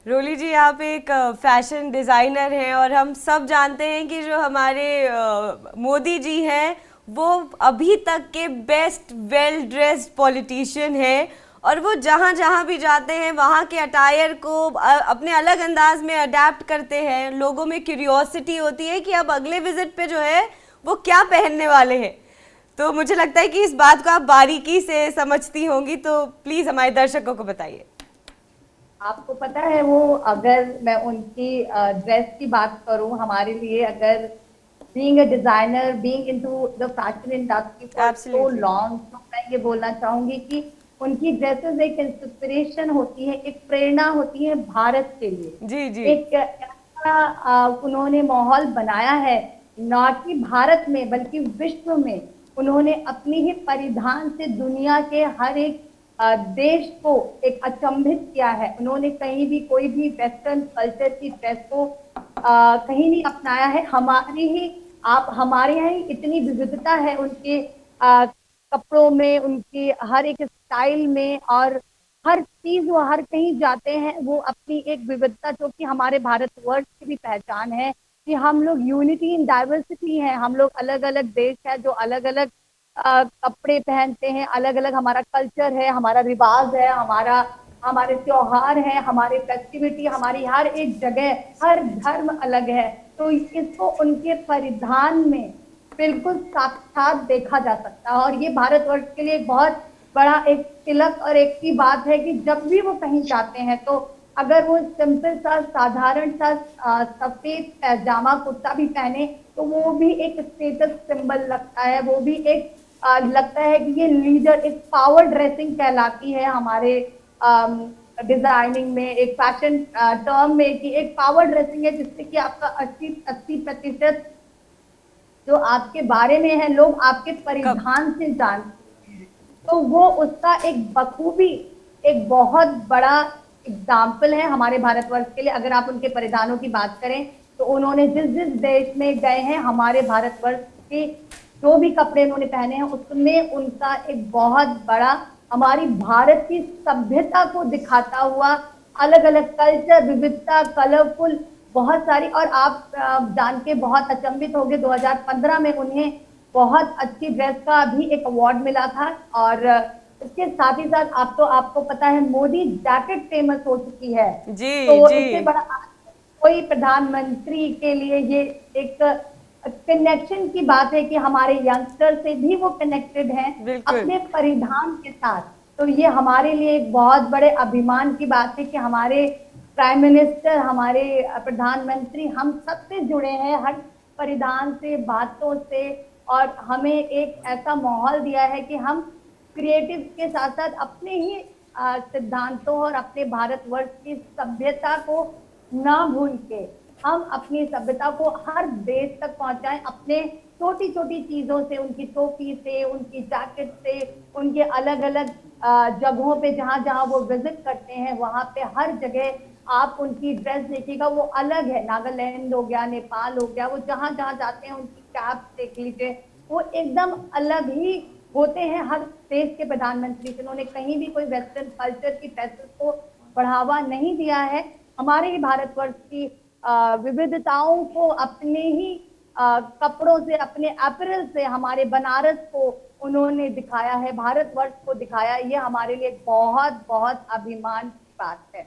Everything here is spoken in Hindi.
रोली जी, आप एक फैशन डिज़ाइनर हैं और हम सब जानते हैं कि जो हमारे मोदी जी हैं वो अभी तक के बेस्ट वेल ड्रेस्ड पॉलिटिशियन हैं। और वो जहाँ जहाँ भी जाते हैं वहाँ के अटायर को अपने अलग अंदाज में अडेप्ट करते हैं। लोगों में क्यूरियोसिटी होती है कि अब अगले विजिट पे जो है वो क्या पहनने वाले हैं। तो मुझे लगता है कि इस बात को आप बारीकी से समझती होंगी, तो प्लीज़ हमारे दर्शकों को बताइए। आपको पता है वो, अगर मैं उनकी ड्रेस की बात करूं, हमारे लिए अगर being a designer, being into the fashion industry for so absolutely. Long, तो मैं ये बोलना चाहूंगी कि उनकी ड्रेसेस एक इंस्पिरेशन होती है, एक प्रेरणा होती है भारत के लिए। जी जी। एक ऐसा उन्होंने माहौल बनाया है, न कि भारत में बल्कि विश्व में। उन्होंने अपनी ही परिधान से दुनिया के हर एक देश को एक अचंभित किया है। उन्होंने कहीं भी कोई भी वेस्टर्न कल्चर की ड्रेस को कहीं नहीं अपनाया है। हमारी ही आप हमारे यहाँ ही इतनी विविधता है उनके कपड़ों में, उनके हर एक स्टाइल में, और हर चीज वो हर कहीं जाते हैं वो अपनी एक विविधता, जो कि हमारे भारतवर्ष की भी पहचान है कि हम लोग यूनिटी इन डाइवर्सिटी हैं। हम लोग अलग अलग देश है जो अलग अलग कपड़े पहनते हैं, अलग अलग हमारा कल्चर है, हमारा रिवाज है, हमारा हमारे त्योहार है, हमारे फेस्टिविटी, हमारी हर एक जगह, हर धर्म अलग है। तो इसको उनके परिधान में बिल्कुल साक्षात देखा जा सकता है। और ये भारतवर्ष के लिए बहुत बड़ा एक तिलक और एक की बात है कि जब भी वो कहीं जाते हैं तो अगर वो सिंपल सा साधारण सा सफेद पैजामा कुर्ता भी पहने तो वो भी एक स्टेटस सिंबल लगता है। वो भी एक लगता है कि ये लीडर, एक पावर ड्रेसिंग कहलाती है हमारे डिजाइनिंग में, एक फैशन टर्म में, कि एक पावर ड्रेसिंग है जिससे कि आपका 80-80% जो आपके बारे में है लोग आपके कब। परिधान से जानते हैं। तो वो उसका एक बखूबी, एक बहुत बड़ा एग्जाम्पल है हमारे भारतवर्ष के लिए। अगर आप उनके परिधानों की बात करें तो उन्होंने जिस जिस देश में गए हैं, हमारे भारतवर्ष के जो भी कपड़े उन्होंने पहने हैं उसमें उनका एक बहुत बड़ा, हमारी भारत की सभ्यता को दिखाता हुआ, अलग अलग कल्चर, विविधता, कलरफुल बहुत सारी। और आप जान के बहुत अचंभित हो गए, 2015 में उन्हें बहुत अच्छी ड्रेस का भी एक अवार्ड मिला था। और इसके साथ ही साथ आप तो आपको पता है मोदी जैकेट फेमस हो चुकी है। जी तो जी। इससे बड़ा कोई प्रधानमंत्री के लिए ये एक कनेक्शन की बात है कि हमारे यंगस्टर से भी वो कनेक्टेड हैं बिल्कुल। अपने परिधान के साथ। तो ये हमारे लिए एक बहुत बड़े अभिमान की बात है कि हमारे प्राइम मिनिस्टर, हमारे प्रधानमंत्री हम सबसे जुड़े हैं, हर परिधान से, बातों से। और हमें एक ऐसा माहौल दिया है कि हम क्रिएटिव के साथ साथ अपने ही सिद्धांतों और अपने भारतवर्ष की सभ्यता को ना भूल के हम अपनी सभ्यता को हर देश तक पहुंचाएं, अपने छोटी छोटी चीजों से, उनकी टोपी से, उनकी जैकेट से, उनके अलग अलग जगहों पे जहां जहां वो विजिट करते हैं वहां पे हर जगह आप उनकी ड्रेस देखिएगा, वो अलग है। नागालैंड हो गया, नेपाल हो गया, वो जहां जहां जाते हैं उनकी कैप देख लीजिए, वो एकदम अलग ही होते हैं हर देश के प्रधानमंत्री से। उन्होंने कहीं भी कोई वेस्टर्न कल्चर की ड्रेसेस को बढ़ावा नहीं दिया है। हमारे ही भारतवर्ष की विविधताओं को अपने ही कपड़ों से, अपने अपरेल से हमारे बनारस को उन्होंने दिखाया है, भारतवर्ष को दिखाया है। ये हमारे लिए बहुत बहुत अभिमान की बात है।